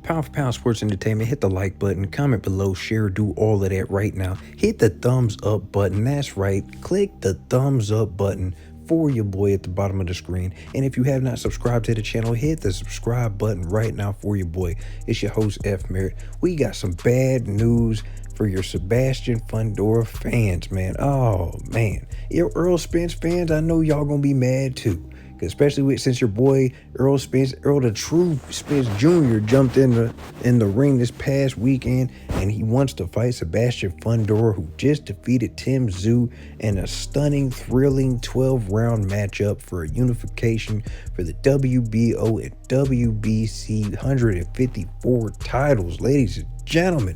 Pound for Pound Sports Entertainment, hit the like button, comment below, share, do all of that right now. Hit the thumbs up button. That's right. Click the thumbs up button for your boy at the bottom of the screen. And if you have not subscribed to the channel, hit the subscribe button right now for your boy. It's your host, F. Merritt. We got some bad news for your Sebastian Fundora fans, man. Oh, man. Your Errol Spence fans, I know y'all gonna be mad too. Especially since your boy Errol Spence, Errol the True Spence Jr. jumped in the ring this past weekend, and he wants to fight Sebastian Fundora, who just defeated Tszyu in a stunning, thrilling 12-round matchup for a unification for the WBO and WBC 154 titles, ladies and gentlemen.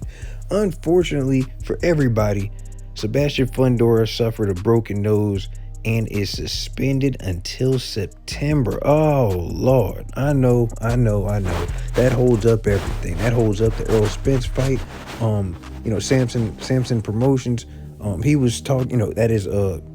Unfortunately for everybody, Sebastian Fundora suffered a broken nose and is suspended until September. Oh, Lord. I know. That holds up everything. That holds up the Errol Spence fight. Samson Promotions, he was talking, that is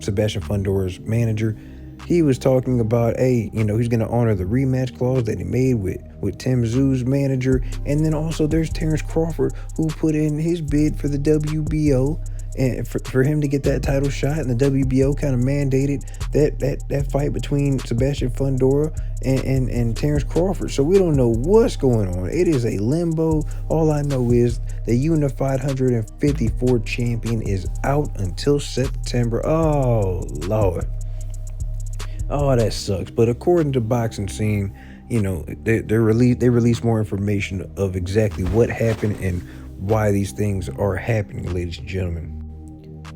Sebastian Fundora's manager. He was talking about, he's going to honor the rematch clause that he made with Tszyu's manager. And then also there's Terence Crawford, who put in his bid for the WBO. And for him to get that title shot, and the WBO kind of mandated that fight between Sebastian Fundora and Terence Crawford. So we don't know what's going on. It is a limbo. All I know is the unified 154 champion is out until September. Oh, Lord. Oh, that sucks. But according to Boxing Scene, they released more information of exactly what happened and why these things are happening, ladies and gentlemen.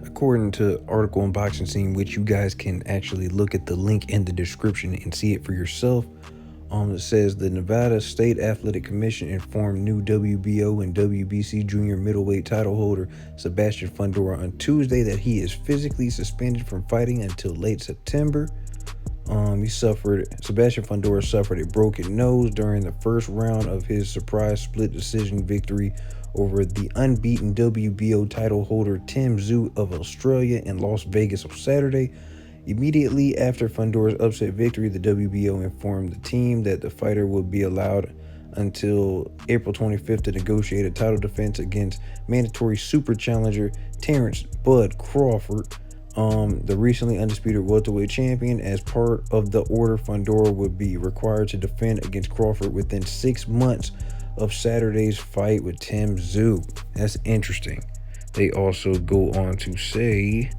According to article on Boxing Scene, which you guys can actually look at the link in the description and see it for yourself, it says the Nevada State Athletic Commission informed new WBO and WBC junior middleweight title holder Sebastian Fundora on Tuesday that he is physically suspended from fighting until late September. Sebastian Fundora suffered a broken nose during the first round of his surprise split decision victory over the unbeaten WBO title holder Tszyu of Australia in Las Vegas on Saturday. Immediately after Fundora's upset victory, the WBO informed the team that the fighter would be allowed until April 25th to negotiate a title defense against mandatory super challenger Terence "Bud" Crawford, the recently undisputed welterweight champion. As part of the order, Fundora would be required to defend against Crawford within 6 months of Saturday's fight with Tszyu. That's interesting. They also go on to say,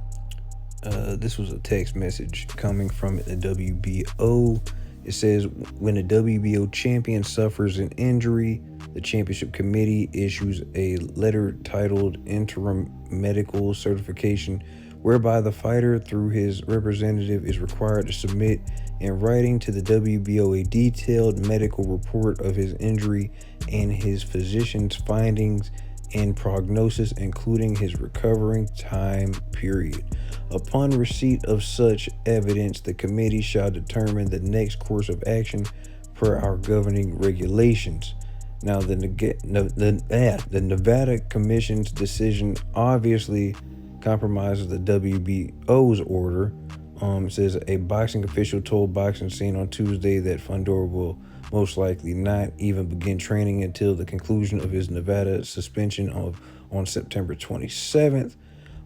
this was a text message coming from the WBO. It says, when a WBO champion suffers an injury, the championship committee issues a letter titled Interim Medical Certification, whereby the fighter, through his representative, is required to submit in writing to the WBO a detailed medical report of his injury and his physician's findings and prognosis, including his recovering time period. Upon receipt of such evidence, the committee shall determine the next course of action per our governing regulations. Now, the Nevada Commission's decision obviously compromises the WBO's order. It says a boxing official told Boxing Scene on Tuesday that Fundora will most likely not even begin training until the conclusion of his Nevada suspension on September 27th.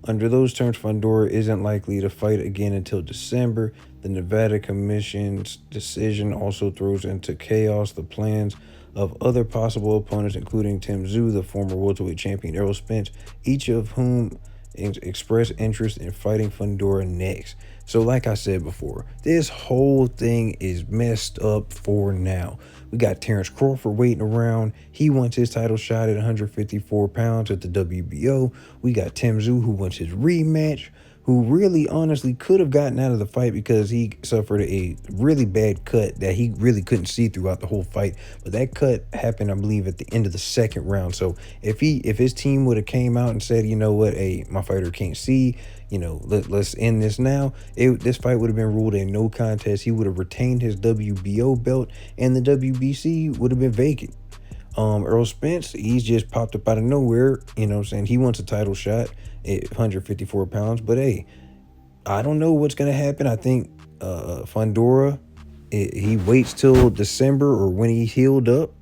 Under those terms, Fundora isn't likely to fight again until December. The Nevada Commission's decision also throws into chaos the plans of other possible opponents, including Tszyu, the former welterweight champion Errol Spence, each of whom express interest in fighting Fundora next. So like I said before, this whole thing is messed up for now. We got Terence Crawford waiting around. He wants his title shot at 154 pounds at the WBO. We got Tszyu, who wants his rematch, who really honestly could have gotten out of the fight because he suffered a really bad cut that he really couldn't see throughout the whole fight. But that cut happened, I believe, at the end of the second round. So if his team would have came out and said, you know what, hey, my fighter can't see, let's end this now, this fight would have been ruled a no contest. He would have retained his WBO belt, and the WBC would have been vacant. Errol Spence, he's just popped up out of nowhere, saying he wants a title shot at 154 pounds. But hey, I don't know what's going to happen. I think Fundora, he waits till December or when he healed up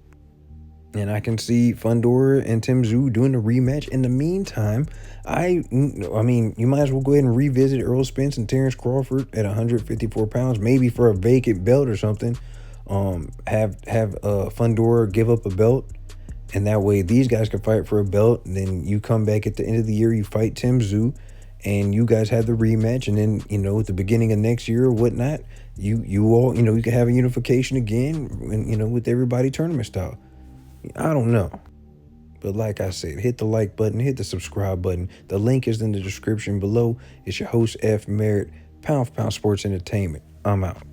And I can see Fundora and Tszyu doing a rematch. In the meantime, I mean, you might as well go ahead and revisit Errol Spence and Terence Crawford at 154 pounds, maybe for a vacant belt or something. Have Fundora give up a belt, and that way these guys can fight for a belt. And then you come back at the end of the year, you fight Tszyu, and you guys have the rematch. And then at the beginning of next year or whatnot, you all you can have a unification again, and with everybody tournament style. I don't know. But like I said, hit the like button, hit the subscribe button. The link is in the description below. It's your host, F. Merritt, Pound for Pound Sports Entertainment. I'm out.